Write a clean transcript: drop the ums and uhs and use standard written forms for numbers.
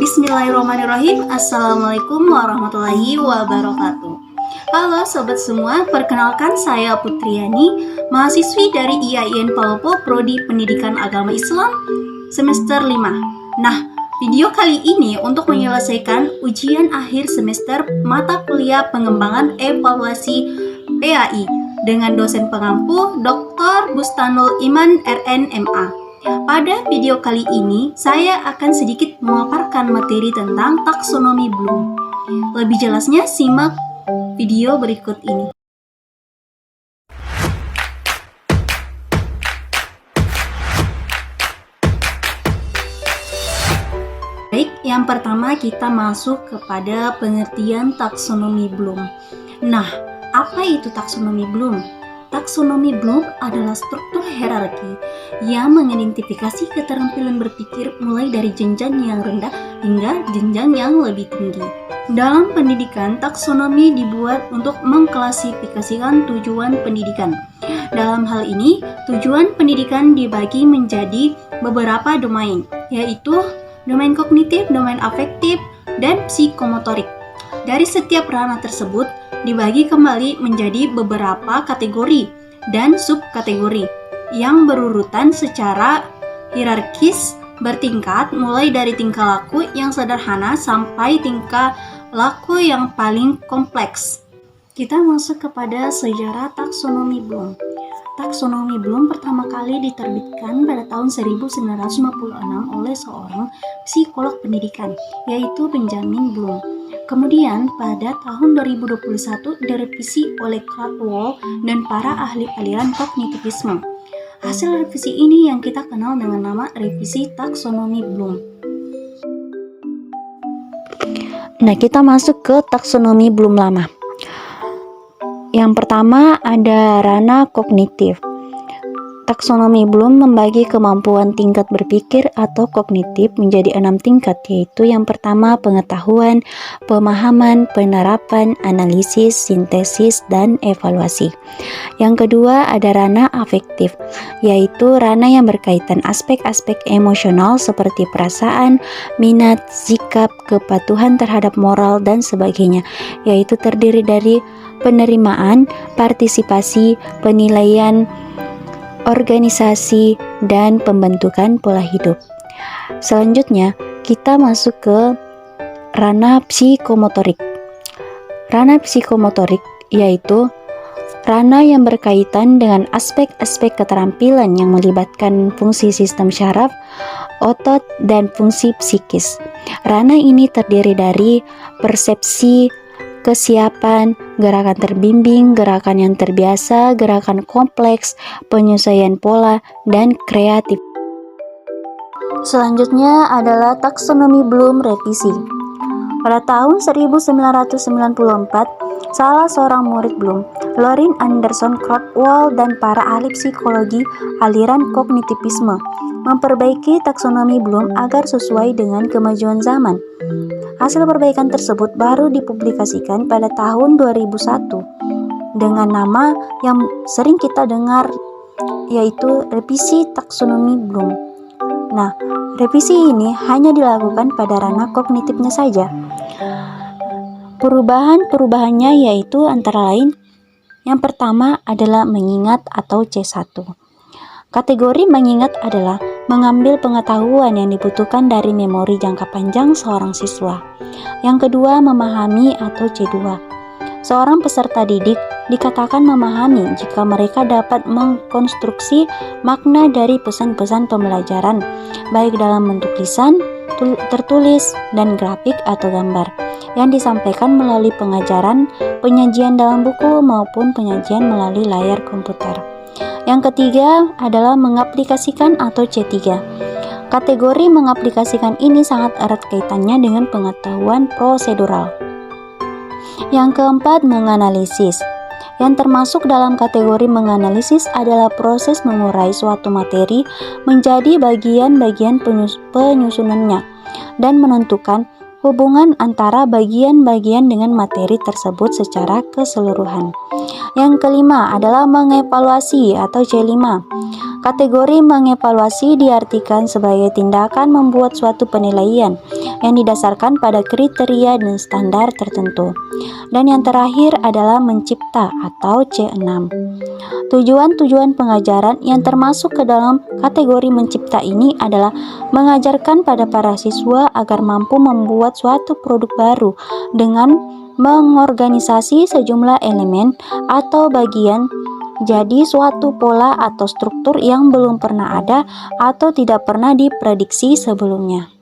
Bismillahirrahmanirrahim. Assalamualaikum warahmatullahi wabarakatuh. Halo sobat semua, perkenalkan saya Putriani, mahasiswi dari IAIN Palopo Prodi Pendidikan Agama Islam semester 5. Nah, video kali ini untuk menyelesaikan ujian akhir semester mata kuliah pengembangan evaluasi PAI dengan dosen pengampu Dr. Bustanul Iman RNMA. Pada video kali ini, saya akan sedikit memaparkan materi tentang taksonomi Bloom. Lebih jelasnya, simak video berikut ini. Baik, yang pertama kita masuk kepada pengertian taksonomi Bloom. Nah, apa itu taksonomi Bloom? Taksonomi Bloom adalah struktur hierarki yang mengidentifikasi keterampilan berpikir mulai dari jenjang yang rendah hingga jenjang yang lebih tinggi. Dalam pendidikan, taksonomi dibuat untuk mengklasifikasikan tujuan pendidikan. Dalam hal ini, tujuan pendidikan dibagi menjadi beberapa domain, yaitu domain kognitif, domain afektif, dan psikomotorik. Dari setiap ranah tersebut dibagi kembali menjadi beberapa kategori dan subkategori yang berurutan secara hierarkis bertingkat, mulai dari tingkah laku yang sederhana sampai tingkah laku yang paling kompleks. Kita masuk kepada sejarah taksonomi Bloom. Taksonomi Bloom pertama kali diterbitkan pada tahun 1956 oleh seorang psikolog pendidikan, yaitu Benjamin Bloom. Kemudian pada tahun 2021 direvisi oleh Caldwell dan para ahli aliran kognitivisme. Hasil revisi ini yang kita kenal dengan nama revisi taksonomi Bloom. Nah, kita masuk ke taksonomi Bloom lama. Yang pertama ada ranah kognitif. Taksonomi Bloom membagi kemampuan tingkat berpikir atau kognitif menjadi 6 tingkat, yaitu yang pertama pengetahuan, pemahaman, penerapan, analisis, sintesis, dan evaluasi. Yang kedua ada ranah afektif, yaitu ranah yang berkaitan aspek-aspek emosional seperti perasaan, minat, sikap, kepatuhan terhadap moral, dan sebagainya, yaitu terdiri dari penerimaan, partisipasi, penilaian, organisasi, dan pembentukan pola hidup. Selanjutnya, kita masuk ke ranah psikomotorik. Ranah psikomotorik yaitu ranah yang berkaitan dengan aspek-aspek keterampilan yang melibatkan fungsi sistem syaraf, otot, dan fungsi psikis. Ranah ini terdiri dari persepsi, kesiapan, gerakan terbimbing, gerakan yang terbiasa, gerakan kompleks, penyesuaian pola, dan kreatif. Selanjutnya adalah taksonomi Bloom revisi. Pada tahun 1994, salah seorang murid Bloom, Lorin Anderson Caldwell, dan para ahli psikologi aliran kognitivisme memperbaiki taksonomi Bloom agar sesuai dengan kemajuan zaman. Hasil perbaikan tersebut baru dipublikasikan pada tahun 2001 dengan nama yang sering kita dengar, yaitu revisi taksonomi Bloom. Nah, revisi ini hanya dilakukan pada ranah kognitifnya saja. Perubahannya yaitu antara lain, yang pertama adalah mengingat atau C1. Kategori mengingat adalah mengambil pengetahuan yang dibutuhkan dari memori jangka panjang seorang siswa. Yang kedua, memahami atau C2. Seorang peserta didik dikatakan memahami jika mereka dapat mengkonstruksi makna dari pesan-pesan pembelajaran, baik dalam bentuk lisan, tertulis, dan grafik atau gambar, yang disampaikan melalui pengajaran, penyajian dalam buku, maupun penyajian melalui layar komputer. Yang ketiga adalah mengaplikasikan atau C3. Kategori mengaplikasikan ini sangat erat kaitannya dengan pengetahuan prosedural. Yang keempat, menganalisis. Yang termasuk dalam kategori menganalisis adalah proses mengurai suatu materi menjadi bagian-bagian penyusunannya dan menentukan hubungan antara bagian-bagian dengan materi tersebut secara keseluruhan. Yang kelima adalah mengevaluasi atau C5. Kategori mengevaluasi diartikan sebagai tindakan membuat suatu penilaian yang didasarkan pada kriteria dan standar tertentu. Dan yang terakhir adalah mencipta atau C6. Tujuan-tujuan pengajaran yang termasuk ke dalam kategori mencipta ini adalah mengajarkan pada para siswa agar mampu membuat suatu produk baru dengan mengorganisasi sejumlah elemen atau bagian jadi suatu pola atau struktur yang belum pernah ada atau tidak pernah diprediksi sebelumnya.